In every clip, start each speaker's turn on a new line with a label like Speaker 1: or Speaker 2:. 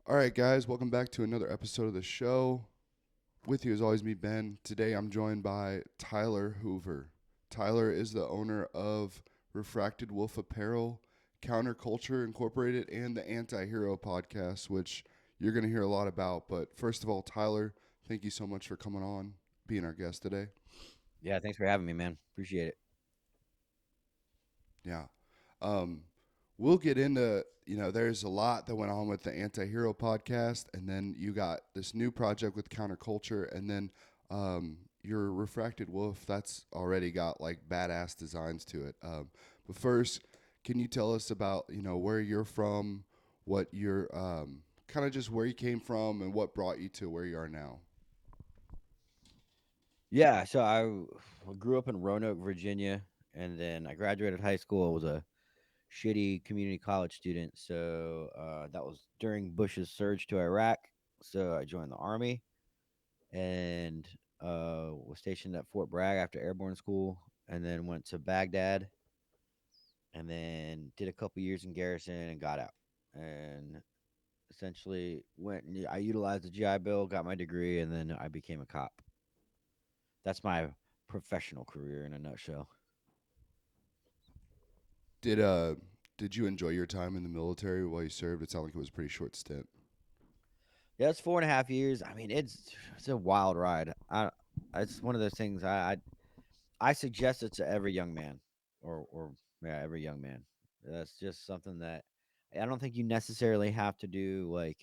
Speaker 1: All right, guys, welcome back to another episode of the show. With you, as always, me, Ben. Today, I'm joined by Tyler Hoover. Tyler is the owner of Refracted Wolf Apparel, Counterculture Incorporated, and the Antihero Podcast, which you're going to hear a lot about. But first of all, Tyler, thank you so much for coming on, being our guest today.
Speaker 2: Yeah, thanks for having me, man. Appreciate it.
Speaker 1: Yeah. Um, we'll get into, there's a lot that went on with the Anti-Hero podcast, and then you got this new project with Counterculture, and then your Refracted Wolf, that's already got like badass designs to it. But first, can you tell us about, where you're from, what you're, kind of just where you came from, and what brought you to where you are now?
Speaker 2: Yeah, so I grew up in Roanoke, Virginia, and then I graduated high school. I was a shitty community college student, so that was during Bush's surge to Iraq. So I joined the army and was stationed at Fort Bragg after airborne school, and then went to Baghdad, and then did a couple years in garrison and got out. And essentially I utilized the GI Bill, got my degree, and then I became a cop. That's my professional career in a nutshell.
Speaker 1: Did uh did you enjoy your time in the military while you served? It sounded like it was a pretty short stint.
Speaker 2: Yeah, it's 4.5 years. I mean, it's a wild ride. It's one of those things I suggest it to every young man, or yeah, every young man. That's just something that I don't think you necessarily have to do like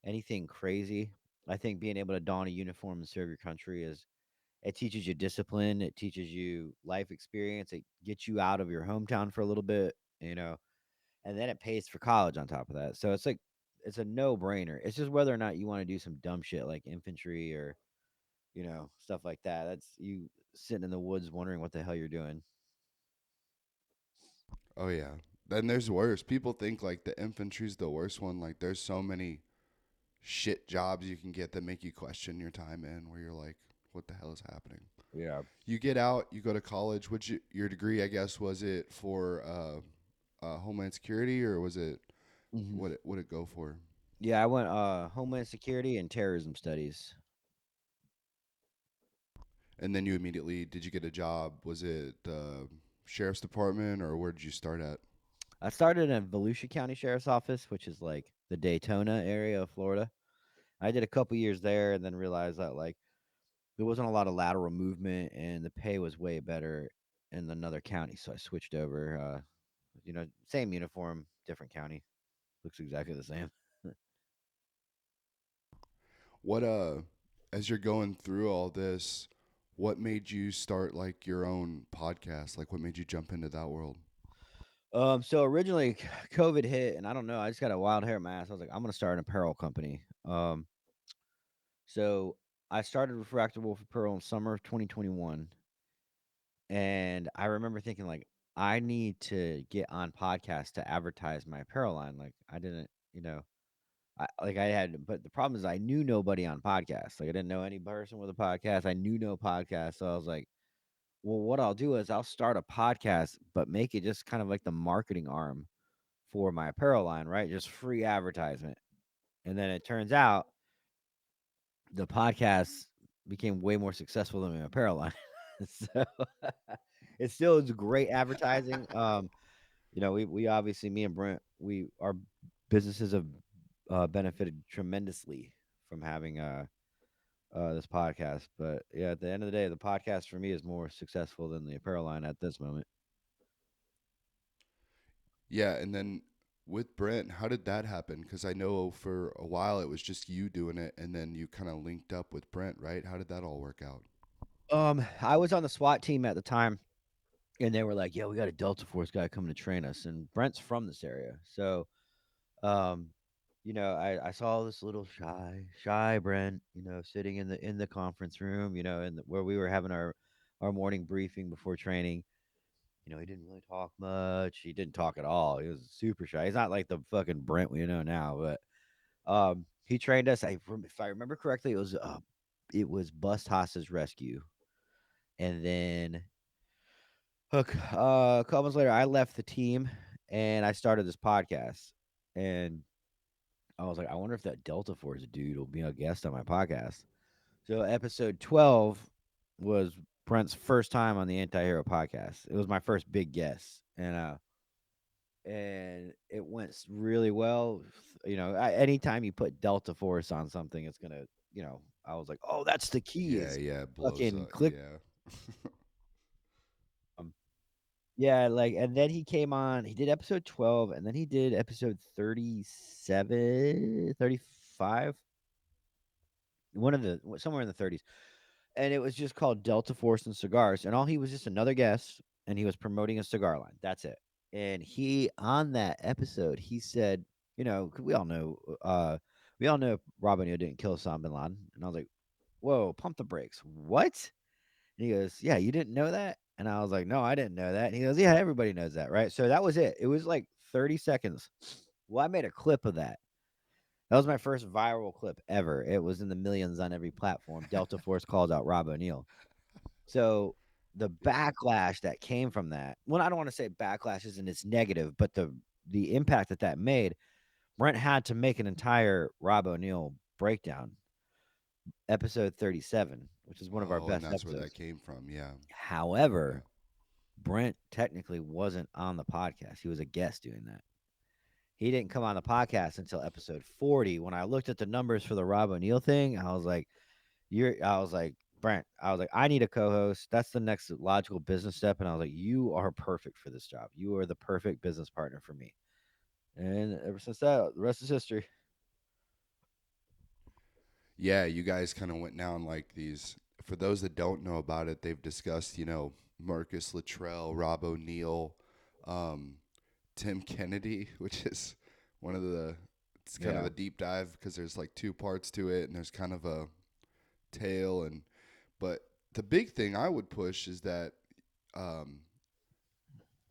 Speaker 2: anything crazy. I think being able to don a uniform and serve your country is it teaches you discipline, it teaches you life experience, it gets you out of your hometown for a little bit, you know, and then it pays for college on top of that. So it's like it's a no-brainer. It's just whether or not you want to do some dumb shit like infantry or, stuff like that. That's you sitting in the woods wondering what the hell you're doing.
Speaker 1: Oh yeah. Then there's worse. People think like the infantry's the worst one. Like there's so many shit jobs you can get that make you question your time in where you're like, what the hell is happening?
Speaker 2: Yeah.
Speaker 1: You get out, you go to college. Which your degree, I guess, was it for Homeland Security or was it
Speaker 2: Hmm.
Speaker 1: what it would it go for?
Speaker 2: Yeah, I went Homeland Security and Terrorism Studies.
Speaker 1: And then you immediately did you get a job? Was it sheriff's department or where did you start at?
Speaker 2: I started in Volusia County Sheriff's Office, which is like the Daytona area of Florida. I did a couple years there and then realized that like there wasn't a lot of lateral movement and the pay was way better in another county, so I switched over. Same uniform, different county, looks exactly the same.
Speaker 1: What as you're going through all this, what made you start like your own podcast? Like what made you jump into that world?
Speaker 2: So originally COVID hit, and I don't know, I just got a wild hair in my ass. I was like, I'm gonna start an apparel company. So I started Refractor Wolf Apparel in summer of 2021, and I remember thinking like, I need to get on podcasts to advertise my apparel line. Like I didn't, I had, but the problem is I knew nobody on podcasts. Like I didn't know any person with a podcast. I knew no podcast, so I was like, well, what I'll do is I'll start a podcast, but make it just kind of like the marketing arm for my apparel line, right? Just free advertisement. And then it turns out the podcast became way more successful than my apparel line. So it still is great advertising. We obviously, me and Brent, our businesses have benefited tremendously from having this podcast. But yeah, at the end of the day, the podcast for me is more successful than the apparel line at this moment.
Speaker 1: Yeah, and then with Brent, how did that happen? Because I know for a while it was just you doing it, and then you kind of linked up with Brent, right? How did that all work out?
Speaker 2: I was on the SWAT team at the time, and they were like, "Yeah, we got a Delta Force guy coming to train us." And Brent's from this area, so um, I saw this little shy Brent, sitting in the conference room, where we were having our morning briefing before training. He didn't really talk much. He didn't talk at all. He was super shy. He's not like the fucking Brent we know now, but he trained us. If I remember correctly, it was bust hostage rescue, and then a couple months later, I left the team and I started this podcast. And I was like, I wonder if that Delta Force dude will be a guest on my podcast. So episode 12 was Brent's first time on the Antihero podcast. It was my first big guest, and it went really well. Anytime you put Delta Force on something, it's gonna, I was like, oh, that's the key
Speaker 1: Yeah,
Speaker 2: is
Speaker 1: yeah, it blows
Speaker 2: fucking
Speaker 1: up.
Speaker 2: click.
Speaker 1: Yeah.
Speaker 2: Um, yeah, like, and then he came on. He did episode 12, and then he did episode 37, 35, one of the somewhere in the 30s, and it was just called Delta Force and Cigars, and all he was just another guest, and he was promoting a cigar line. That's it. And he on that episode, he said, 'cause we all know Rob O'Neill didn't kill Osama bin Laden, and I was like, whoa, pump the brakes, what? And he goes, yeah, you didn't know that, and I was like, no, I didn't know that. And he goes, yeah, everybody knows that, right? So that was it. It was like 30 seconds. Well, I made a clip of that. That was my first viral clip ever. It was in the millions on every platform. Delta Force calls out Rob O'Neill. So the
Speaker 1: Yeah.
Speaker 2: backlash that came from that, well, I don't want to say backlash isn't it's negative, but the impact that made, Brent had to make an entire Rob O'Neill breakdown, episode 37, which is one of our
Speaker 1: Oh, and
Speaker 2: best
Speaker 1: that's where that
Speaker 2: episodes.
Speaker 1: came from. Yeah. Yeah.
Speaker 2: However, Brent technically wasn't on the podcast. He was a guest doing that. He didn't come on the podcast until episode 40. When I looked at the numbers for the Rob O'Neill thing, I was like, Brent, I was like, I need a co-host. That's the next logical business step. And I was like, you are perfect for this job. You are the perfect business partner for me. And ever since that, the rest is history.
Speaker 1: Yeah, you guys kind of went down like these. For those that don't know about it, they've discussed, Marcus Luttrell, Rob O'Neill, um, Tim Kennedy, which is one of the. It's kind of
Speaker 2: Yeah.
Speaker 1: a deep dive because there's like two parts to it, and there's kind of a tail, and but the big thing I would push is that um,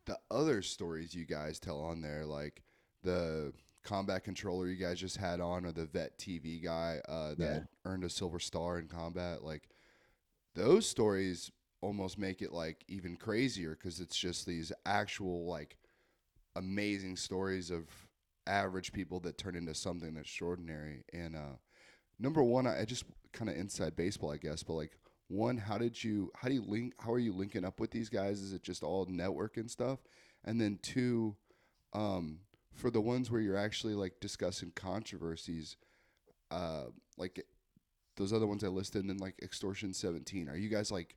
Speaker 1: the other stories you guys tell on there, like the combat controller you guys just had on, or the vet TV guy
Speaker 2: Yeah.
Speaker 1: that earned a silver star in combat, like those stories almost make it like even crazier because it's just these actual like amazing stories of average people that turn into something extraordinary. And number one, I just kind of inside baseball, I guess, but like one, how do you link, how are you linking up with these guys? Is it just all network and stuff? And then two, um, for the ones where you're actually like discussing controversies, uh, like those other ones I listed, and then like extortion 17, are you guys like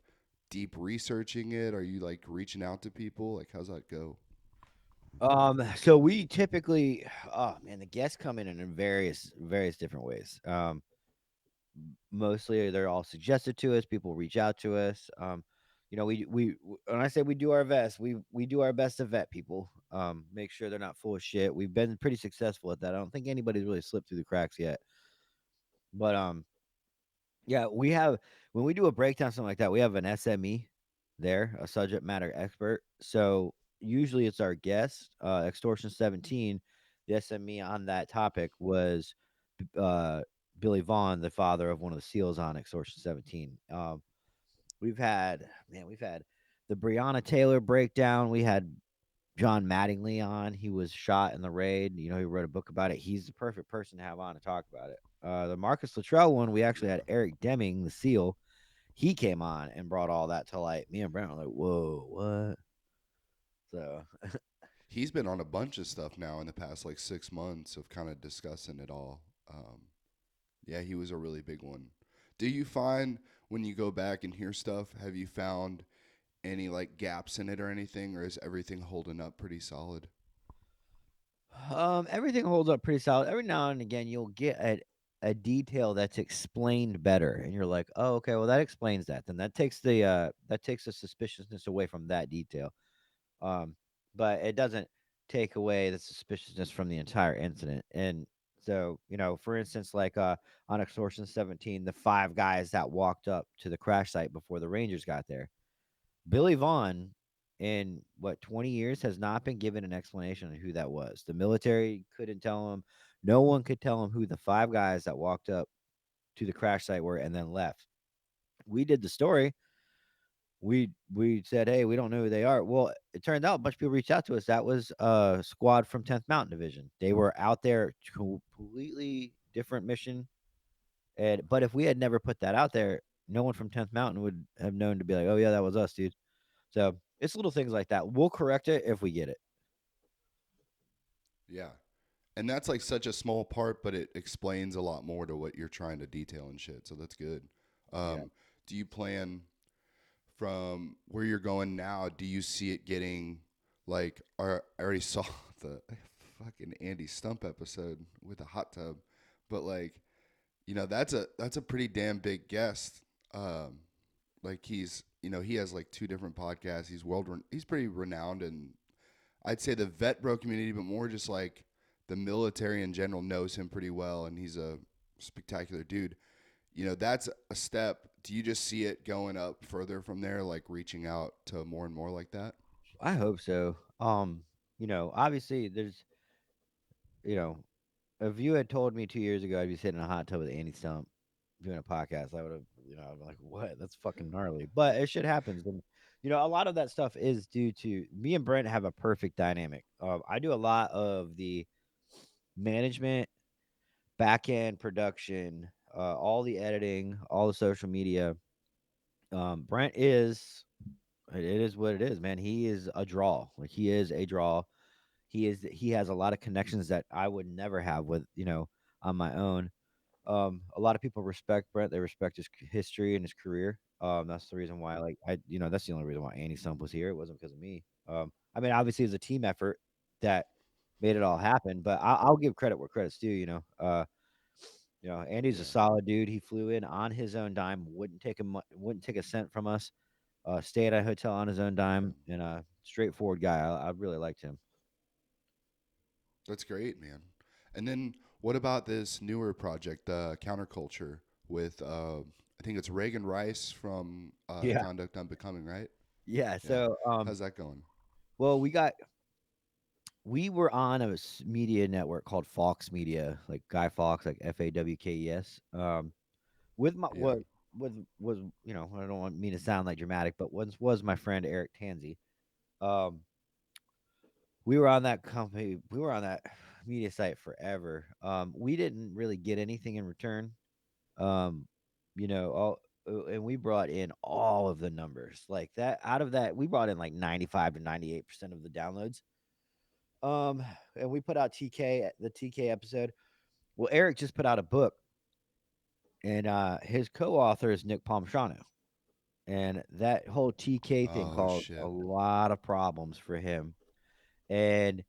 Speaker 1: deep researching it? Are you like reaching out to people? Like, how's that go?
Speaker 2: So we typically, oh man, the guests come in various different ways. Mostly they're all suggested to us. People reach out to us. When I say we do our best, we do our best to vet people. Make sure they're not full of shit. We've been pretty successful at that. I don't think anybody's really slipped through the cracks yet. But yeah, we have when we do a breakdown something like that, we have an SME there, a subject matter expert. So usually it's our guest, Extortion 17. The SME on that topic was uh, Billy Vaughn, the father of one of the SEALs on Extortion 17. We've had the Breonna Taylor breakdown. We had John Mattingly on. He was shot in the raid. He wrote a book about it. He's the perfect person to have on to talk about it. The Marcus Luttrell one, we actually had
Speaker 1: Yeah.
Speaker 2: Eric Deming, the SEAL. He came on and brought all that to light. Me and Brent were like, "Whoa, what?" So,
Speaker 1: He's been on a bunch of stuff now in the past like 6 months of kind of discussing it all. Yeah, he was a really big one. Do you find when you go back and hear stuff, have you found any like gaps in it or anything, or is everything holding up pretty solid?
Speaker 2: everything holds up pretty solid. Every now and again, you'll get a detail that's explained better, and you're like, "Oh, okay, well that explains that." Then that takes the suspiciousness away from that detail. Um, but it doesn't take away the suspiciousness from the entire incident. And so, for instance, like on Extortion 17, the five guys that walked up to the crash site before the Rangers got there, Billy Vaughn, in what 20 years, has not been given an explanation on who that was. The military couldn't tell him. No one could tell him who the five guys that walked up to the crash site were and then left. We did the story, we said, hey, we don't know who they are. Well, it turned out a bunch of people reached out to us. That was a squad from 10th Mountain Division. They were out there, completely different mission. And but if we had never put that out there, no one from 10th Mountain would have known to be like, oh yeah, that was us, dude. So it's little things like that. We'll correct it if we get it.
Speaker 1: Yeah. And that's like such a small part, but it explains a lot more to what you're trying to detail and shit. So that's good.
Speaker 2: Yeah.
Speaker 1: Do you plan from where you're going now? Do you see it getting like? I already saw the fucking Andy Stump episode with the hot tub, but like, that's a pretty damn big guest. Um, like he has like two different podcasts. He's pretty renowned, and I'd say the vet bro community, but more just like the military in general knows him pretty well, and he's a spectacular dude. That's a step. Do you just see it going up further from there, like reaching out to more and more like that?
Speaker 2: I hope so. Obviously there's, you know, if you had told me 2 years ago I'd be sitting in a hot tub with Andy Stump doing a podcast, I would have, I'd be like, what? That's fucking gnarly. But it shit happens. And, a lot of that stuff is due to me and Brent have a perfect dynamic. I do a lot of the management, back end production, all the editing, all the social media. Brent is, it is what it is, man. He is a draw. Like he is a draw. He has a lot of connections that I would never have with, on my own. A lot of people respect Brent. They respect his history and his career. That's the reason why, like, that's the only reason why Andy Stump was here. It wasn't because of me. I mean, obviously, it was a team effort that made it all happen. But I'll give credit where credit's due. Andy's a
Speaker 1: Yeah,
Speaker 2: solid dude. He flew in on his own dime. Wouldn't take a cent from us. Stayed at a hotel on his own
Speaker 1: yeah,
Speaker 2: dime, and a straightforward guy. I really liked him.
Speaker 1: that's great, man. And then what about this newer project, Counterculture, with I think it's Reagan Rice from
Speaker 2: Yeah,
Speaker 1: Conduct Unbecoming, right?
Speaker 2: yeah.
Speaker 1: Yeah.
Speaker 2: So,
Speaker 1: How's that going?
Speaker 2: well, we were on a media network called Fox Media, like Guy Fawkes, like Fawkes. With my
Speaker 1: Yeah.
Speaker 2: what with was I don't want me to sound like dramatic, but was my friend Eric Tansey. Um, we were on that company. We were on that media site forever. We didn't really get anything in return. Um, and we brought in all of the numbers like that. Out of that, we brought in like 95 to 98% of the downloads. Um, and we put out the TK episode. Well, Eric just put out a book, and his co-author is Nick Palmshano, and that whole TK thing
Speaker 1: Oh
Speaker 2: caused a
Speaker 1: shit.
Speaker 2: lot of problems for him. And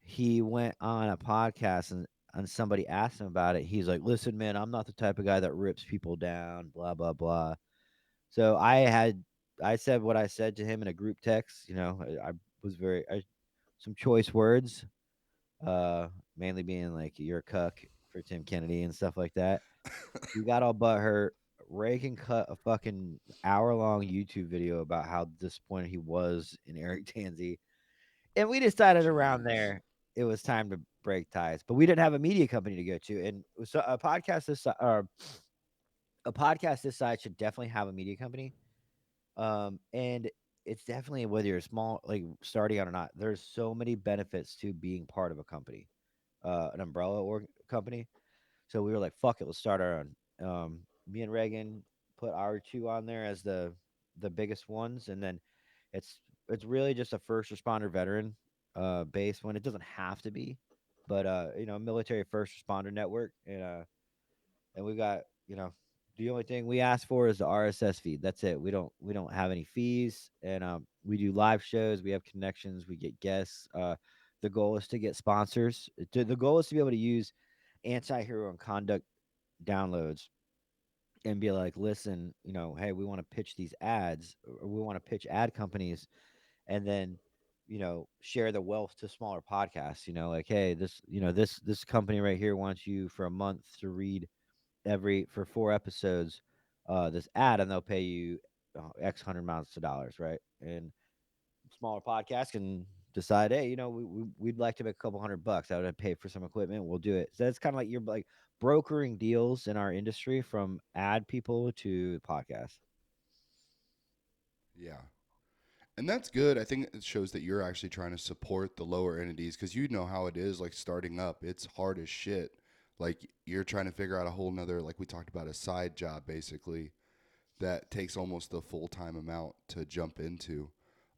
Speaker 2: he went on a podcast, and somebody asked him about it. He's like, "Listen, man, I'm not the type of guy that rips people down, blah blah blah." So I said what I said to him in a group text. I was some choice words, uh, mainly being like "you're a cuck" for Tim Kennedy and stuff like that. He got all butthurt. Reagan cut a fucking hour-long YouTube video about how disappointed he was in Eric Tansey, and we decided around
Speaker 1: Jeez.
Speaker 2: there it was time to break ties. But we didn't have a media company to go to, and so a podcast this size should definitely have a media company. And it's definitely whether you're small, like starting out or not. There's so many benefits to being part of a company, an umbrella or company. So we were like, fuck it, let's start our own. Me and Reagan put our two on there as the biggest ones, and then it's it's really just a first responder veteran based one. It doesn't have to be, but military first responder network, and we got the only thing we ask for is the RSS feed. That's it. We don't have any fees, and we do live shows. We have connections. We get guests. The goal is to get sponsors. The goal is to be able to use Antihero and Conduct downloads and be like, listen, hey, we want to pitch these ads, or we want to pitch ad companies, and then share the wealth to smaller podcasts. Like, hey, this company right here wants you for a month to read every for 4 episodes this ad, and they'll pay you X hundred amounts of dollars, right? And smaller podcasts can decide, hey, we'd like to make a couple $100. I would pay for some equipment. We'll do it. So that's kind of like you're like brokering deals in our industry from ad people to podcasts.
Speaker 1: Yeah. And that's good. I think it shows that you're actually trying to support the lower entities because you know how it is, like starting up. It's hard as shit. Like you're trying to figure out a whole nother, like we talked about, a side job basically that takes almost the full time amount to jump into.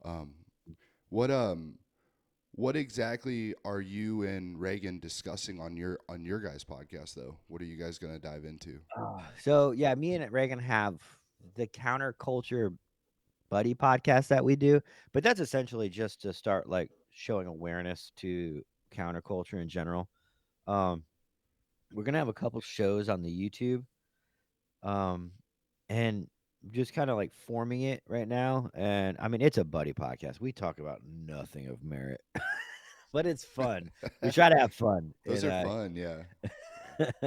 Speaker 1: Um, what what exactly are you and Reagan discussing on your guys' podcast though? What are you guys gonna dive into?
Speaker 2: So yeah, me and Reagan have the counterculture buddy podcast that we do, but that's essentially just to start like showing awareness to counterculture in general. Um, we're gonna have a couple shows on the YouTube, um, and just kind of like forming it right now. And I mean, it's a buddy podcast. We talk about nothing of merit, but it's fun. We try to have fun,
Speaker 1: Those
Speaker 2: and
Speaker 1: are fun, yeah.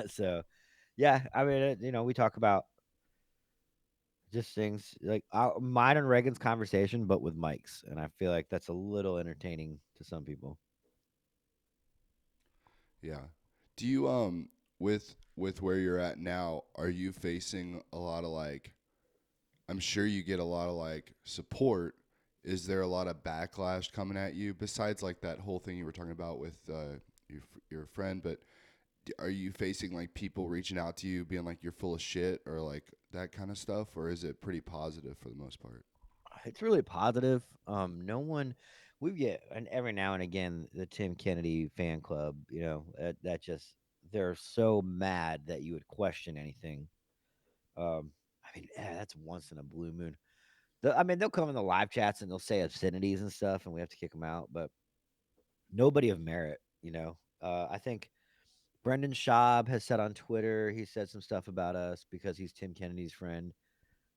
Speaker 2: so yeah. I mean, we talk about just things like mine and Reagan's conversation, but with mics, and I feel like that's a little entertaining to some people.
Speaker 1: Yeah. Do you with where you're at now, are you facing a lot of like I'm sure you get a lot of like support. Is there a lot of backlash coming at you besides like that whole thing you were talking about with your friend, but are you facing like people reaching out to you being like you're full of shit or like that kind of stuff or is it pretty positive for the most part?
Speaker 2: It's really positive. No one, we get, and every now and again, the Tim Kennedy fan club, that just they're so mad that you would question anything. I mean, that's once in a blue moon. I mean, they'll come in the live chats and they'll say obscenities and stuff, and we have to kick them out. But nobody of merit, I think Brendan Schaub has said on Twitter, he said some stuff about us because he's Tim Kennedy's friend,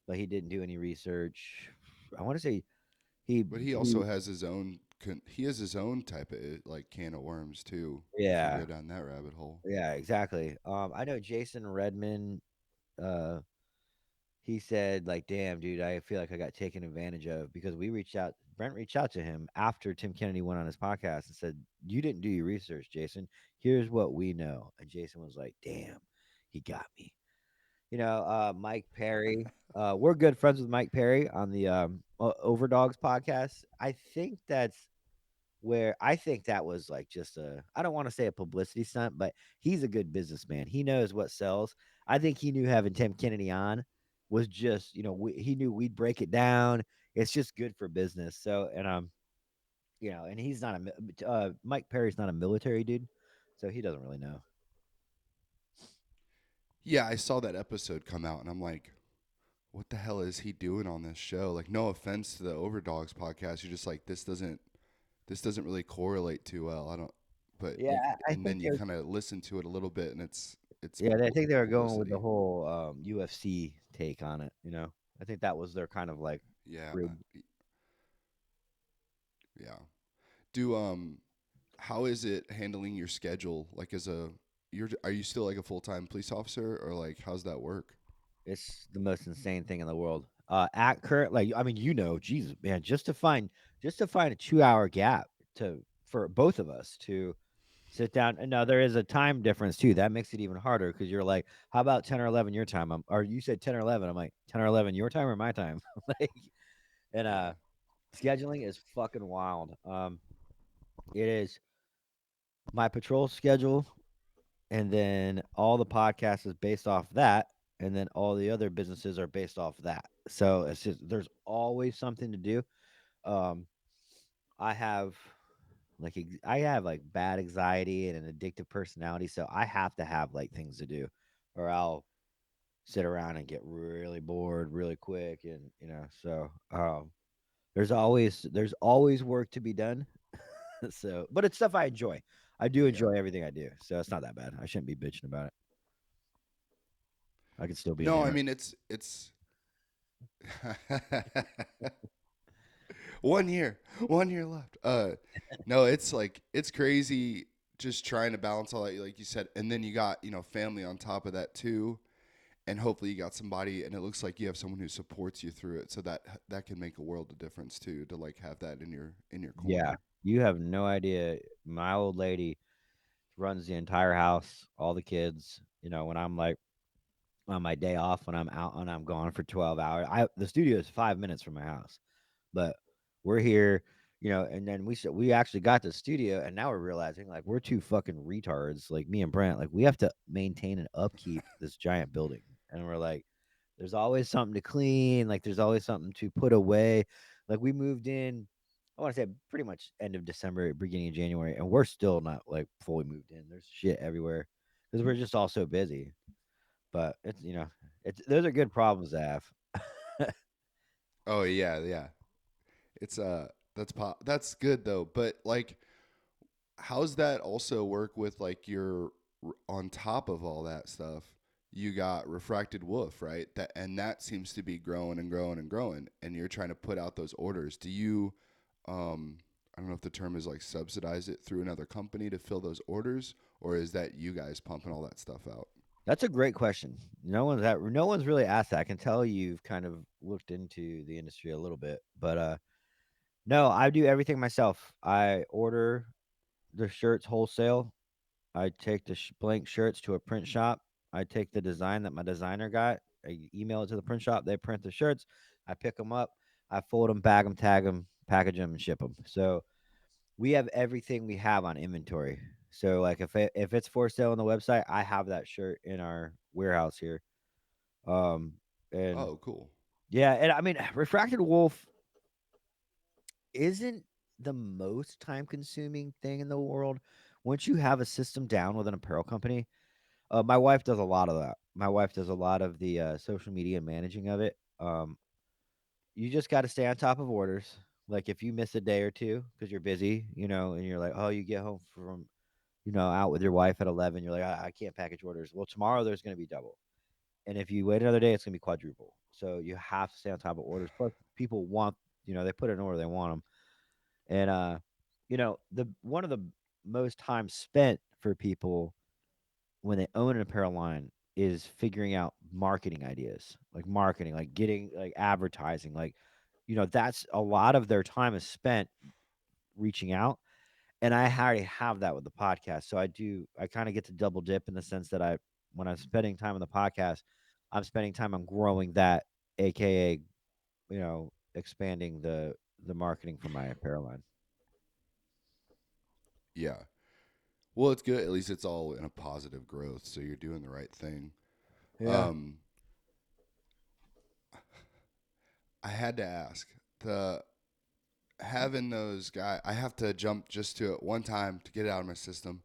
Speaker 2: but he didn't do any research. I want to say he,
Speaker 1: But he
Speaker 2: he
Speaker 1: also has his own he has his own type of like can of worms too if you
Speaker 2: yeah,
Speaker 1: go down that rabbit hole.
Speaker 2: yeah, exactly. I know Jason Redman, uh, he said like, "Damn, dude, I feel like I got taken advantage of because we reached out. Brent reached out to him after Tim Kennedy went on his podcast and said, "You didn't do your research, Jason. Here's what we know." And Jason was like, "Damn, he got me." Mike Perry. We're good friends with Mike Perry on the Overdogs podcast. I think that was like just I don't want to say a publicity stunt, but he's a good businessman. He knows what sells. I think he knew having Tim Kennedy on was just, he knew we'd break it down. It's just good for business. So, and he's not Mike Perry's not a military dude, so he doesn't really know.
Speaker 1: Yeah, I saw that episode come out and I'm like, what the hell is he doing on this show? Like no offense to the Overdogs podcast, you're just like this doesn't really correlate too well. I don't but
Speaker 2: Yeah,
Speaker 1: you
Speaker 2: I
Speaker 1: and
Speaker 2: think
Speaker 1: then you
Speaker 2: there's
Speaker 1: kind of listen to it a little bit and it's
Speaker 2: Yeah, I think they were going with the
Speaker 1: publicity.
Speaker 2: whole UFC take on it. I think that was their kind of like
Speaker 1: Yeah.
Speaker 2: rig.
Speaker 1: Yeah. Do how is it handling your schedule like as a you're are you still like a full-time police officer or like how's that work?
Speaker 2: It's the most insane thing in the world. At current, like I mean, Jesus, man, just to find a 2 hour gap for both of us to sit down. And now there is a time difference too. That makes it even harder because you're like, how about 10 or 11 your time? Or you said 10 or 11. I'm like 10 or 11 your time or my time? like, and
Speaker 1: Yeah.
Speaker 2: scheduling is fucking wild. It is my patrol schedule, and then all the podcasts is based off that, and then all the other businesses are based off that. So it's just there's always something to do. Um, I have I have like bad anxiety and an addictive personality, so I have to have like things to do, or I'll sit around and get really bored really quick, and there's always work to be done. So, but it's stuff I enjoy. I do
Speaker 1: Yeah.
Speaker 2: enjoy everything I do, so it's not that bad. I shouldn't be bitching about it. I could still be an
Speaker 1: No, I
Speaker 2: errand.
Speaker 1: mean it's 1 year, 1 year left. No, it's like it's crazy just trying to balance all that, like you said, and then you got family on top of that too, and hopefully you got somebody, and it looks like you have someone who supports you through it, so that can make a world of difference too, to like have that in your
Speaker 2: Yeah,
Speaker 1: corner.
Speaker 2: you have no idea. My old lady runs the entire house, all the kids. When I'm like on my day off, when I'm out and I'm gone for 12 hours, the studio is 5 minutes from my house. but we're here, and then we actually got the studio, and now we're realizing like we're two fucking retards, like me and Brent, like we have to maintain and upkeep this giant building, and we're like, there's always something to clean, like there's always something to put away. Like we moved in, I want to say pretty much end of December, beginning of January, and we're still not like fully moved in. There's shit everywhere because we're just all so busy. But it's those are good problems to have.
Speaker 1: Oh yeah, yeah. It's that's good though. But like, how's that also work with like your on top of all that stuff? You got refracted wolf, right? That seems to be growing and growing and growing, and you're trying to put out those orders. Do you, um, I don't know if the term is like subsidize it through another company to fill those orders, or is that you guys pumping all that stuff out?
Speaker 2: That's a great question. No one's really asked that. I can tell you've kind of looked into the industry a little bit, but no, I do everything myself. I order the shirts wholesale. I take the blank shirts to a print shop. I take the design that my designer got. I email it to the print shop. They print the shirts. I pick them up. I fold them, bag them, tag them, package them, and ship them. So we have everything we have on inventory. So like if it's for sale on the website, I have that shirt in our warehouse here. Um and
Speaker 1: Oh, cool.
Speaker 2: yeah, and I mean Refracted Wolf isn't the most time consuming thing in the world. Once you have a system down with an apparel company, my wife does a lot of that. My wife does a lot of the social media managing of it. You just got to stay on top of orders. Like if you miss a day or two because you're busy, and you're like, oh, you get home from out with your wife at 11, you're like, I can't package orders. Well, tomorrow there's going to be double. And if you wait another day, it's going to be quadruple. So you have to stay on top of orders. Plus, people want, they put in order, they want them. And, the one of the most time spent for people when they own an apparel line is figuring out marketing ideas, like marketing, like getting, like advertising, like, that's a lot of their time is spent reaching out, and I already have that with the podcast. So I kind of get to double dip in the sense that when I'm spending time on the podcast, I'm spending time on growing that, aka, expanding the marketing for my apparel line.
Speaker 1: Yeah. Well, it's good. At least it's all in a positive growth, so you're doing the right thing.
Speaker 2: Yeah.
Speaker 1: Um, I had to ask the having those guys. I have to jump just to it one time to get it out of my system.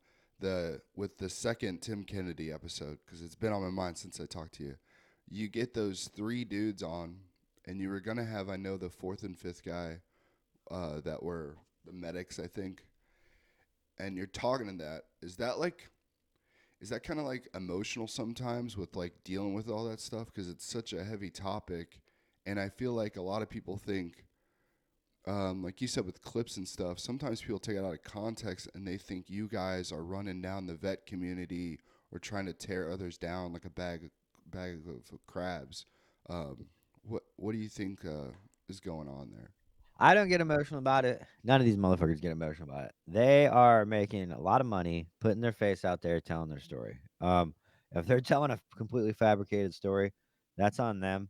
Speaker 1: With the second Tim Kennedy episode because it's been on my mind since I talked to you. You get those three dudes on, and you were gonna have I know the fourth and fifth guy that were the medics I think, and you're talking to that. Is that kind of like emotional sometimes with like dealing with all that stuff because it's such a heavy topic, and I feel like a lot of people think, like you said with clips and stuff, sometimes people take it out of context and they think you guys are running down the vet community or trying to tear others down like a bag of crabs. What do you think is going on there?
Speaker 2: I don't get emotional about it. None of these motherfuckers get emotional about it. They are making a lot of money, putting their face out there, telling their story. If they're telling a completely fabricated story, that's on them.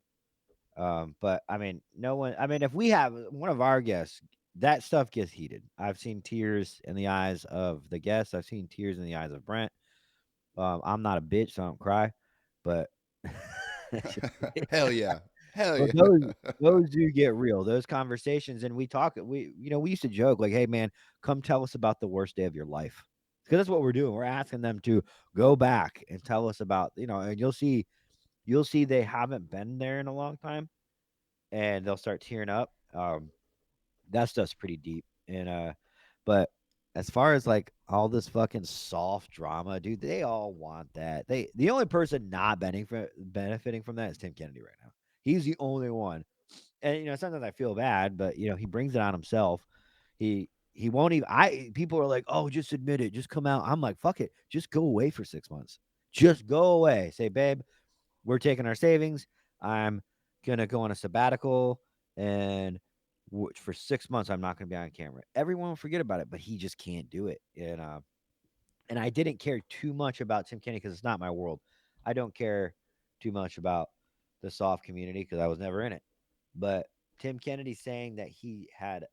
Speaker 2: But I mean, no one. I mean, if we have one of our guests, that stuff gets heated. I've seen tears in the eyes of the guests. I've seen tears in the eyes of Brent. I'm not a bitch, so I don't cry. But
Speaker 1: Hell yeah, hell
Speaker 2: but
Speaker 1: yeah.
Speaker 2: those do get real. Those conversations, and we talk. We used to joke like, "Hey, man, come tell us about the worst day of your life," because that's what we're doing. We're asking them to go back and tell us about, and you'll see they haven't been there in a long time, and they'll start tearing up. That stuff's pretty deep. And but as far as like all this fucking soft drama, dude, they all want that. The only person not benefiting from that is Tim Kennedy right now. He's the only one. And sometimes I feel bad, but he brings it on himself. He won't even I people are like, "Oh, just admit it. Just come out." I'm like, "Fuck it. Just go away for 6 months. Just go away. Say, "Babe, we're taking our savings. I'm gonna go on a sabbatical, and for 6 months, I'm not gonna be on camera." Everyone will forget about it, but he just can't do it. And I didn't care too much about Tim Kenny because it's not my world. I don't care too much about the soft community because I was never in it. But Tim Kennedy saying that he had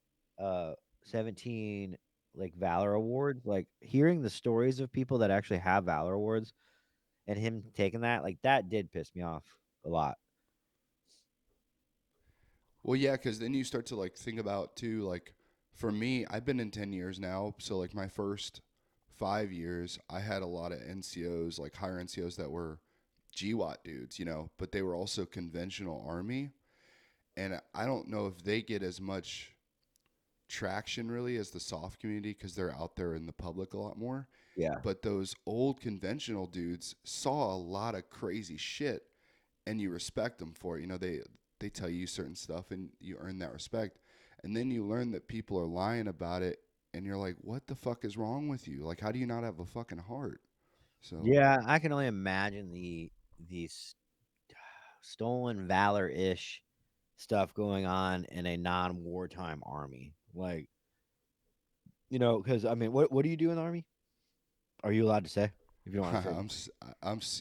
Speaker 2: 17 like Valor Awards, like hearing the stories of people that actually have Valor Awards and him taking that, like that did piss me off a lot.
Speaker 1: Well, yeah, because then you start to like think about too, like for me, I've been in 10 years now, so like my first 5 years, I had a lot of NCOs, like higher NCOs that were GWAT dudes, but they were also conventional army, and I don't know if they get as much traction really as the soft community because they're out there in the public a lot more.
Speaker 2: Yeah.
Speaker 1: But those old conventional dudes saw a lot of crazy shit, and you respect them for it. They tell you certain stuff, and you earn that respect. And then you learn that people are lying about it, and you're like, what the fuck is wrong with you? Like, how do you not have a fucking heart? So,
Speaker 2: Yeah, I can only imagine the stolen valor ish stuff going on in a non wartime army. Like, because I mean, what do you do in the army? Are you allowed to say if you don't want to say?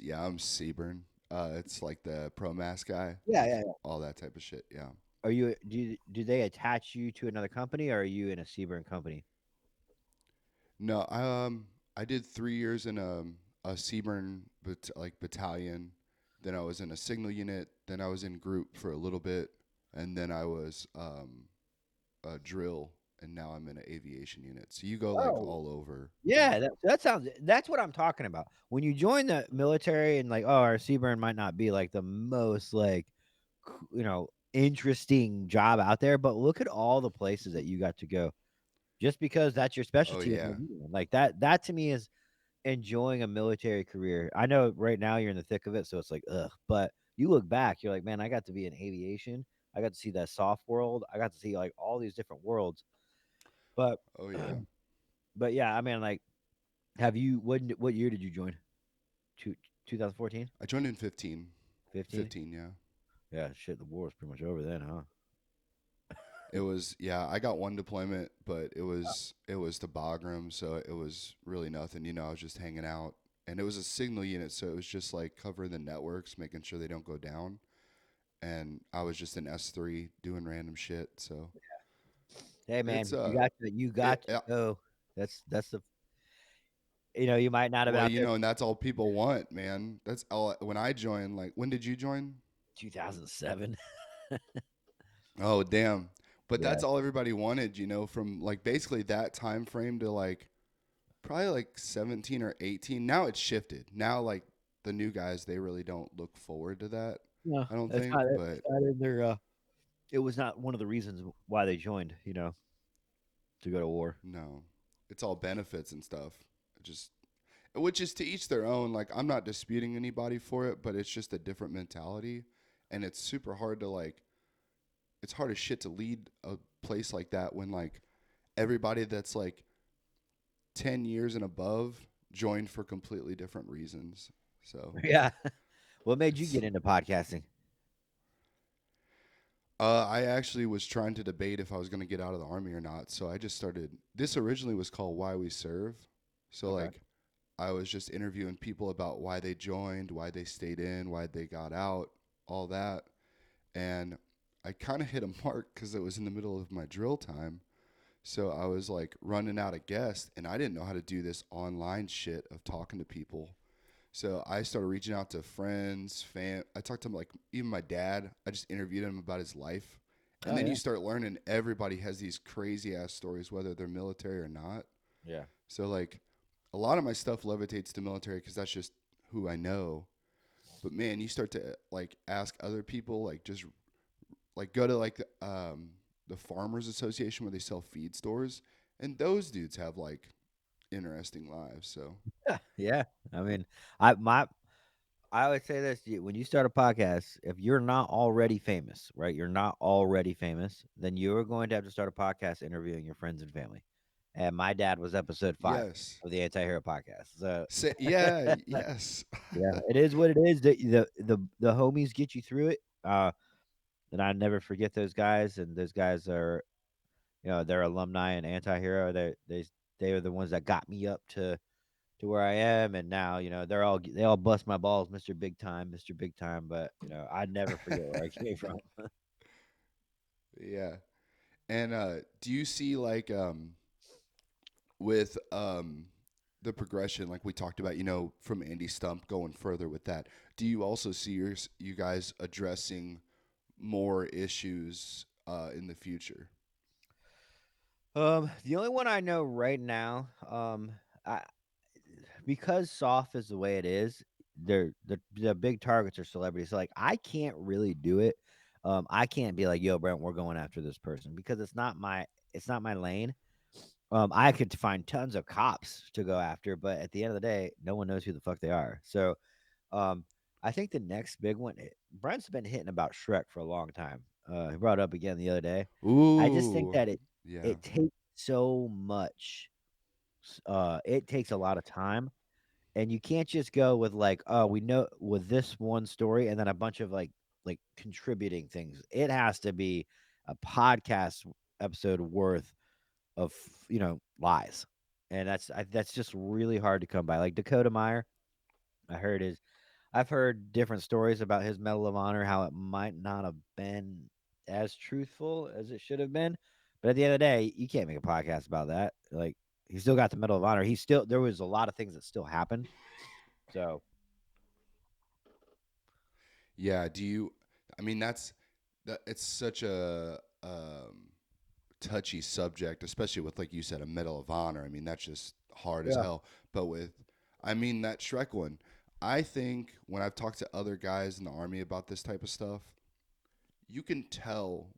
Speaker 1: yeah, I'm Seaburn. It's like the pro mass guy,
Speaker 2: Yeah,
Speaker 1: like
Speaker 2: yeah, yeah.
Speaker 1: all that type of shit. Yeah.
Speaker 2: Do they attach you to another company, or are you in a Seaburn company?
Speaker 1: No, I did 3 years in a Seaburn like battalion. Then I was in a signal unit. Then I was in group for a little bit, and then I was a drill, and now I'm in an aviation unit. So you go like
Speaker 2: Oh,
Speaker 1: all over. Yeah.
Speaker 2: yeah, that's what I'm talking about. When you join the military and like, oh, our Seaburn might not be like the most like, interesting job out there, but look at all the places that you got to go. Just because that's your
Speaker 1: Oh
Speaker 2: specialty doesn't
Speaker 1: yeah.
Speaker 2: mean it. Like that to me is enjoying a military career. I know right now you're in the thick of it, so it's like, ugh. But you look back, you're like, man, I got to be in aviation. I got to see that soft world. I got to see like all these different worlds. But,
Speaker 1: Oh yeah.
Speaker 2: but yeah, I mean, like, have you? What year did you join? Two, 2014,
Speaker 1: I joined in 15.
Speaker 2: 15.
Speaker 1: 15. Yeah.
Speaker 2: Yeah, shit. The war was pretty much over then, huh?
Speaker 1: It was, yeah, I got one deployment, but it was to Bagram, so it was really nothing. I was just hanging out, and it was a signal unit, so it was just like covering the networks, making sure they don't go down. And I was just in S3 doing random shit. So
Speaker 2: Hey, man,
Speaker 1: it's
Speaker 2: but you got to
Speaker 1: it
Speaker 2: go. That's the you might not have been
Speaker 1: well,
Speaker 2: out there
Speaker 1: and that's all people want, man. That's all. When I joined, like, when did you join?
Speaker 2: 2007.
Speaker 1: Oh, damn. But
Speaker 2: Yeah.
Speaker 1: that's all everybody wanted, from like basically that time frame to like probably like 17 or 18. Now it's shifted. Now, like, the new guys, they really don't look forward to that,
Speaker 2: No,
Speaker 1: I don't
Speaker 2: that's
Speaker 1: think.
Speaker 2: not it.
Speaker 1: But
Speaker 2: It's not in their. It was not one of the reasons why they joined. To go to war.
Speaker 1: no, it's all benefits and stuff. Just, which is to each their own. Like, I'm not disputing anybody for it, but it's just a different mentality. And it's super hard to, like, it's hard as shit to lead a place like that when, like, everybody that's like 10 years and above joined for completely different reasons. So
Speaker 2: Yeah. What made you
Speaker 1: it's
Speaker 2: get into podcasting?
Speaker 1: I actually was trying to debate if I was going to get out of the army or not. So I just started. This originally was called Why We Serve. So,
Speaker 2: Okay.
Speaker 1: like, I was just interviewing people about why they joined, why they stayed in, why they got out, all that. And I kind of hit a mark because it was in the middle of my drill time. So I was like running out of guests, and I didn't know how to do this online shit of talking to people. So I started reaching out to friends, I talked to him, like, even my dad. I just interviewed him about his life. And
Speaker 2: Oh
Speaker 1: then
Speaker 2: yeah.
Speaker 1: you start learning everybody has these crazy ass stories, whether they're military or not.
Speaker 2: Yeah.
Speaker 1: So, like, a lot of my stuff levitates to military because that's just who I know. But man, you start to like ask other people, like, just like go to like the Farmers Association where they sell feed stores, and those dudes have like interesting lives. So
Speaker 2: Yeah. I mean, I my I always say this: when you start a podcast, if you're not already famous, right? You're not already famous, then you're going to have to start a podcast interviewing your friends and family. And my dad was episode 5
Speaker 1: yes,
Speaker 2: of the Antihero Podcast. So
Speaker 1: yeah, yes.
Speaker 2: yeah, it is what it is. The homies get you through it. And I never forget those guys. And those guys are, they're alumni and Antihero. They are the ones that got me up to where I am, and now they all bust my balls, Mister Big Time, Mister Big Time. But I never forget where I came from.
Speaker 1: Yeah. And do you see like with the progression like we talked about, from Andy Stump going further with that? Do you also see you guys addressing more issues in the future?
Speaker 2: The only one I know right now, I because soft is the way it is, the big targets are celebrities. So like I can't really do it. I can't be like, "Yo, Brent, we're going after this person," because it's not my lane. I could find tons of cops to go after, but at the end of the day, no one knows who the fuck they are. So, um, I think the next big one, Brent's been hitting about Shrek for a long time. He brought it up again the other day. I just think
Speaker 1: Ooh,
Speaker 2: that it
Speaker 1: yeah.
Speaker 2: it takes so much. It takes a lot of time, and you can't just go with like, oh, we know with this one story, and then a bunch of like contributing things. It has to be a podcast episode worth of lies, and that's just really hard to come by. Like Dakota Meyer, I heard his I've heard different stories about his Medal of Honor, how it might not have been as truthful as it should have been. But at the end of the day, you can't make a podcast about that. Like he still got the Medal of Honor. He still there was a lot of things that still happened. So
Speaker 1: Yeah, do you I mean that it's such a touchy subject, especially with like you said a Medal of Honor. I mean, that's just hard as
Speaker 2: yeah,
Speaker 1: hell. But with I mean that Shrek one, I think when I've talked to other guys in the army about this type of stuff, you can tell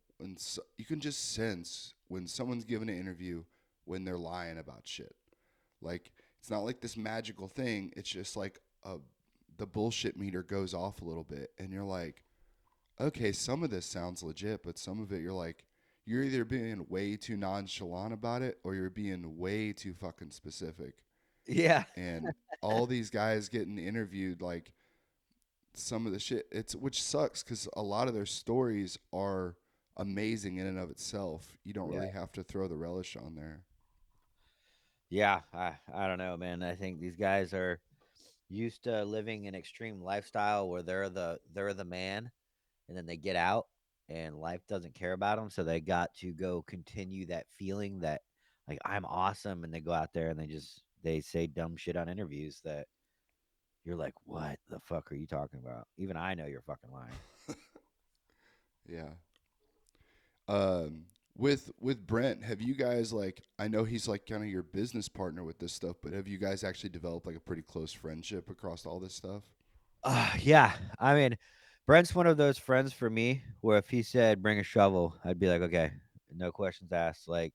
Speaker 1: you can just sense when someone's giving an interview when they're lying about shit. Like it's not like this magical thing. It's just like the bullshit meter goes off a little bit, and you're like, okay, some of this sounds legit, but some of it you're like, you're either being way too nonchalant about it or you're being way too fucking specific.
Speaker 2: yeah,
Speaker 1: And all these guys getting interviewed, like some of the shit, it's which sucks because a lot of their stories are amazing in and of itself. You don't
Speaker 2: yeah,
Speaker 1: really have to throw the relish on there.
Speaker 2: yeah. I don't know, man. I think these guys are used to living an extreme lifestyle where they're the man, and then they get out and life doesn't care about them, so they got to go continue that feeling that like I'm awesome, and they go out there and they say dumb shit on interviews that you're like, what the fuck are you talking about? Even I know you're fucking lying.
Speaker 1: Yeah. With Brent, have you guys like I know he's like kind of your business partner with this stuff, but have you guys actually developed like a pretty close friendship across all this stuff?
Speaker 2: Yeah, I mean, Brent's one of those friends for me where if he said bring a shovel, I'd be like, okay, no questions asked. Like,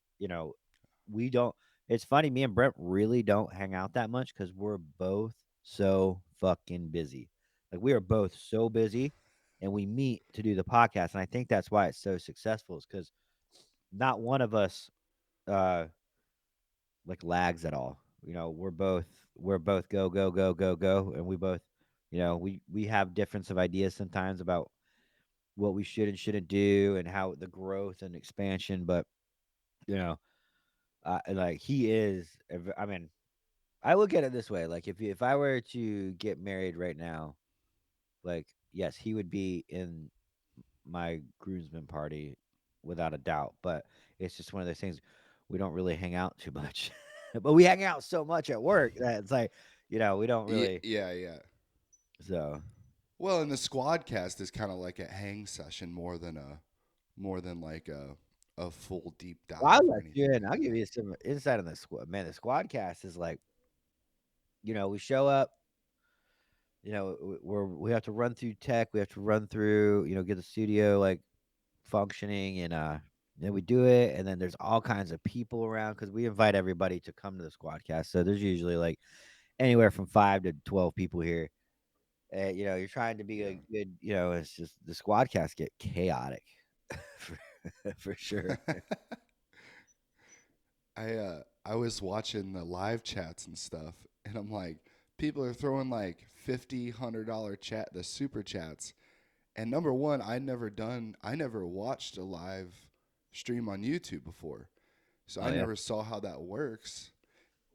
Speaker 2: we don't. It's funny, me and Brent really don't hang out that much because we're both so fucking busy. Like, we are both so busy, and we meet to do the podcast, and I think that's why it's so successful. Is because not one of us uh like lags at all. We're both go go go go go, and we both, we have difference of ideas sometimes about what we should and shouldn't do and how the growth and expansion. But you know, like he is. I mean, I look at it this way: like if I were to get married right now, like yes, he would be in my groomsmen party without a doubt. But it's just one of those things. We don't really hang out too much, but we hang out so much at work that it's like, we don't
Speaker 1: Yeah,
Speaker 2: really.
Speaker 1: yeah, yeah.
Speaker 2: So
Speaker 1: Well, and the squad cast is kind of like a hang session more than like a full deep
Speaker 2: well, I'll
Speaker 1: dive or
Speaker 2: let you
Speaker 1: anything
Speaker 2: in.
Speaker 1: like
Speaker 2: I'll give
Speaker 1: that.
Speaker 2: you some insight on the squad. Man, the squad cast is like, we show up. We have to run through tech. We have to run through, get the studio like functioning, and then we do it, and then there's all kinds of people around because we invite everybody to come to the squadcast. So there's usually like anywhere from 5 to 12 people here. You're trying to be a
Speaker 1: Yeah.
Speaker 2: good, it's just the squadcast get chaotic for, for sure.
Speaker 1: I was watching the live chats and stuff, and I'm like, people are throwing like $50, $100 chat the super chats. And number one, I never watched a live stream on YouTube before, so
Speaker 2: Oh
Speaker 1: I
Speaker 2: yeah.
Speaker 1: never saw how that works.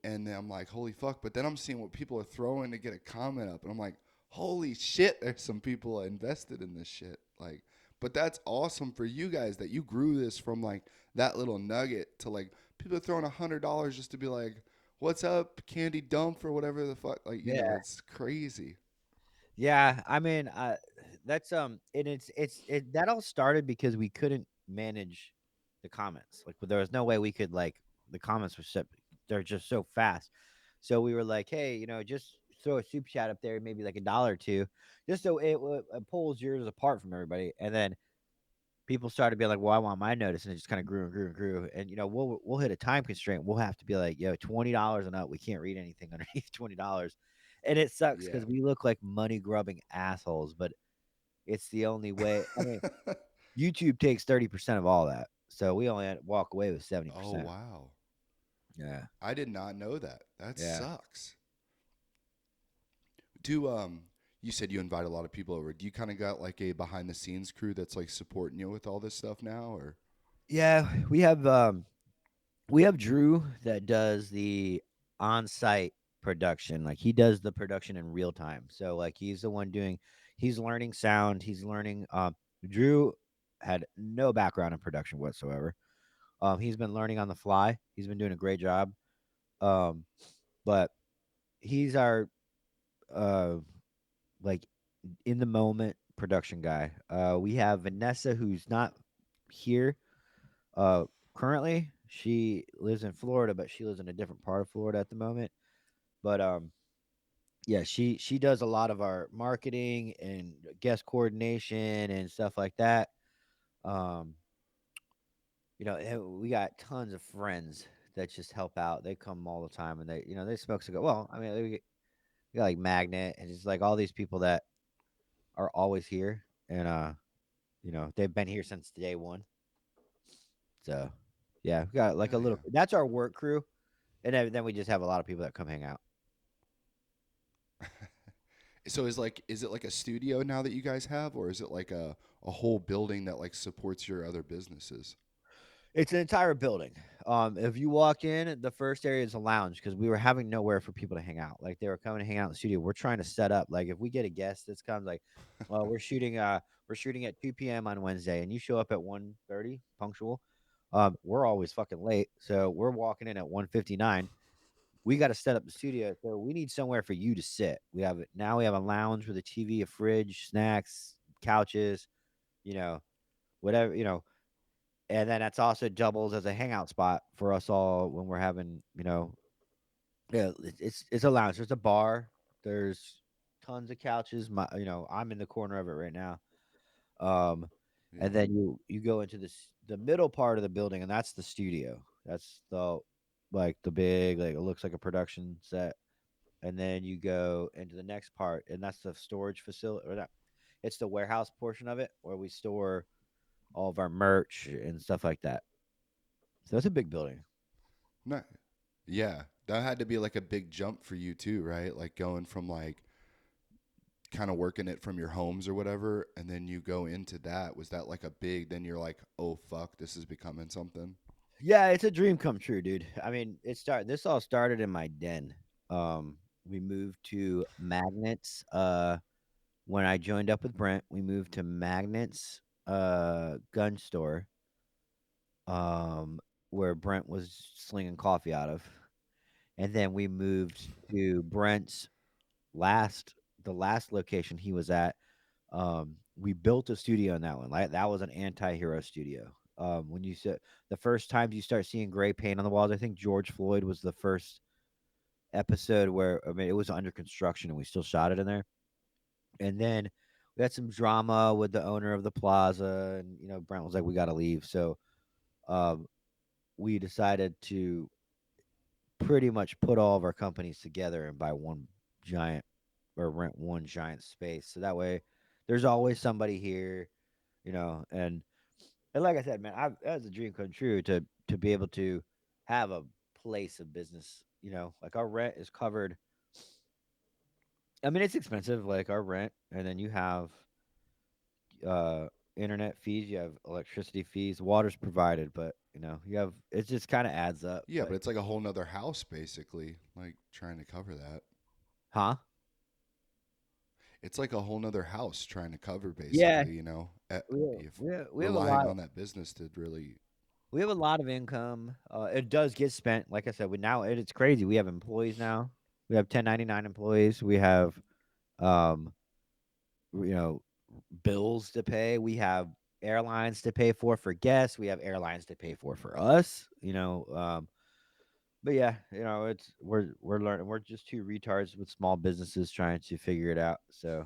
Speaker 1: And then I'm like, holy fuck! But then I'm seeing what people are throwing to get a comment up, and I'm like, holy shit! There's some people invested in this shit. Like, But that's awesome for you guys that you grew this from like that little nugget to like people throwing $100 just to be like, "What's up, candy dump or whatever the fuck?" Like, you know,
Speaker 2: Yeah.
Speaker 1: it's crazy.
Speaker 2: Yeah, I mean, that's and that all started because we couldn't manage the comments. Like, there was no way we could like the comments were so they're just so fast. So we were like, hey, just throw a super chat up there, maybe like $1 or two, just so it pulls yours apart from everybody. And then people started being like, well, I want my notice, and it just kind of grew and grew and grew. And we'll hit a time constraint. We'll have to be like, yo, $20 and up. We can't read anything underneath $20. And it sucks
Speaker 1: Yeah.
Speaker 2: because we look like money grubbing assholes, but it's the only way. I mean, YouTube takes 30% of all that. So we only walk away with
Speaker 1: Oh
Speaker 2: 70%.
Speaker 1: wow.
Speaker 2: Yeah.
Speaker 1: I did not know that. That
Speaker 2: Yeah.
Speaker 1: sucks. Do you said you invite a lot of people over. Do you kind of got like a behind the scenes crew that's like supporting you with all this stuff now or
Speaker 2: Yeah. We have Drew that does the on-site production. Like, he does the production in real time. So like he's the one doing he's learning sound, he's learning Drew had no background in production whatsoever. He's been learning on the fly. He's been doing a great job. Um but he's our uh like in the moment production guy. We have Vanessa, who's not here uh currently. She lives in Florida, but she lives in a different part of Florida at the moment. But yeah, she does a lot of our marketing and guest coordination and stuff like that. Um, and we got tons of friends that just help out. They come all the time, and they smoke cigar. Well, I mean, we got like Magnet and just like all these people that are always here, and they've been here since day one. So yeah, we got like a
Speaker 1: hell
Speaker 2: little.
Speaker 1: yeah.
Speaker 2: That's our work crew, and then we just have a lot of people that come hang out.
Speaker 1: So is it like a studio now that you guys have or is it like a whole building that like supports your other businesses?
Speaker 2: It's an entire building. If you walk in, the first area is a lounge because we were having nowhere for people to hang out. Like, they were coming to hang out in the studio. We're trying to set up. Like, if we get a guest that's comes, like, well, we're shooting at 2 p.m. on Wednesday, and you show up at 1:30 punctual. We're always fucking late, so we're walking in at 1:59. We got to set up the studio, so we need somewhere for you to sit. We have a lounge with a TV, a fridge, snacks, couches, you know, whatever, and then that's also doubles as a hangout spot for us all when we're having, yeah, it's a lounge. There's a bar. There's tons of couches. I'm in the corner of it right now. Um, and
Speaker 1: Yeah.
Speaker 2: then you go into the middle part of the building, and that's the studio. That's the big, like, it looks like a production set. And then you go into the next part, and that's the storage facility, or not. It's the warehouse portion of it where we store all of our merch and stuff like that. So that's a big building.
Speaker 1: No. Yeah. That had to be like a big jump for you too, right? Like going from like kind of working it from your homes or whatever and then you go into that. Was that like a big then you're like, "Oh fuck, this is becoming something."
Speaker 2: Yeah, it's a dream come true, dude. I mean, this all started in my den. We moved to Magnets when I joined up with Brent. We moved to Magnets gun store um where Brent was slinging coffee out of. And then we moved to Brent's last the last location he was at. We built a studio in that one. Like, that was an anti-hero studio. When you said the first times you start seeing gray paint on the walls, I think George Floyd was the first episode where, I mean, it was under construction and we still shot it in there. And then we had some drama with the owner of the plaza, and Brent was like, "We got to leave." So um, we decided to pretty much put all of our companies together and buy one giant or rent one giant space. So that way, there's always somebody here, and like I said, man, that was a dream come true to be able to have a place of business. Like, our rent is covered. I mean, it's expensive, like our rent, and then you have uh internet fees, you have electricity fees, water's provided, but you have it just kind of adds up.
Speaker 1: Yeah, but
Speaker 2: But
Speaker 1: it's like a whole nother house basically, like trying to cover that.
Speaker 2: huh?
Speaker 1: it's like a whole nother house trying to cover
Speaker 2: Yeah,
Speaker 1: basically, you know, if
Speaker 2: we have a
Speaker 1: relying
Speaker 2: lot.
Speaker 1: on that business to really.
Speaker 2: We have a lot of income. It does get spent. Like I said, we now it's crazy. We have employees now. We have 1099 employees. We have um, you know, bills to pay. We have airlines to pay for guests. We have airlines to pay for us. But yeah, it's we're learning. We're just two retards with small businesses trying to figure it out. So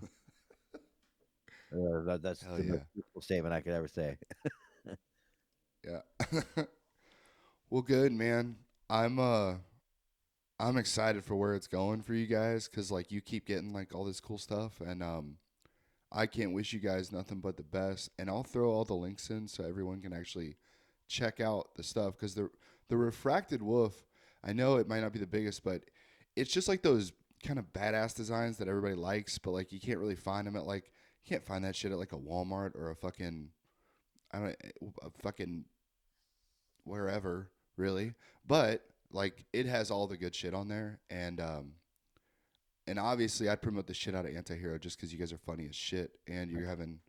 Speaker 2: that's
Speaker 1: Hell
Speaker 2: the most
Speaker 1: yeah.
Speaker 2: useful statement I could ever say.
Speaker 1: Yeah. Well, good, man. I'm uh I'm excited for where it's going for you guys cuz like you keep getting like all this cool stuff and I can't wish you guys nothing but the best and I'll throw all the links in so everyone can actually check out the stuff cuz the refracted wolf, I know it might not be the biggest but it's just like those kind of badass designs that everybody likes but like you can't really find them at like you can't find that shit at like a Walmart or a fucking I don't a fucking wherever really, but like it has all the good shit on there, and obviously I'd promote the shit out of Antihero just because you guys are funny as shit and you're having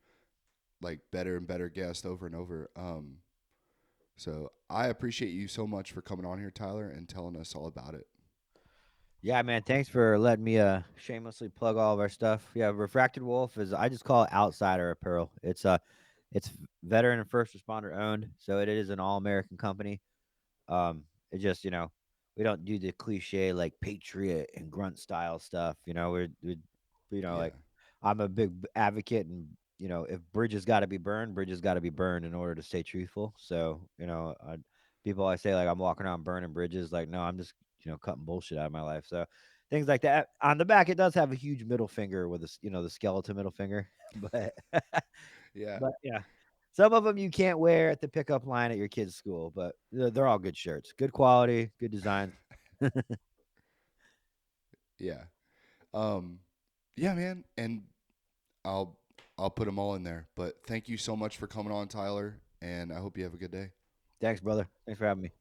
Speaker 1: like better and better guests over and over. So I appreciate you so much for coming on here, Tyler, and telling us all about it.
Speaker 2: Yeah, man. Thanks for letting me shamelessly plug all of our stuff. Yeah, Refracted Wolf is I just call it outsider apparel. It's veteran and first responder owned, so it is an all American company. It just we don't do the cliche like patriot and grunt style stuff.
Speaker 1: Yeah,
Speaker 2: Like I'm a big advocate, and if bridges got to be burned, bridges got to be burned in order to stay truthful. So people I say like I'm walking around burning bridges, like no, I'm just cutting bullshit out of my life. So things like that. On the back, it does have a huge middle finger with the skeleton middle finger, but
Speaker 1: yeah,
Speaker 2: yeah. Some of them you can't wear at the pickup line at your kid's school, but they're all good shirts. Good quality, good designs.
Speaker 1: yeah, um, yeah, man. And I'll I'll put them all in there. But thank you so much for coming on, Tyler, and I hope you have a good day.
Speaker 2: Thanks, brother. Thanks for having me.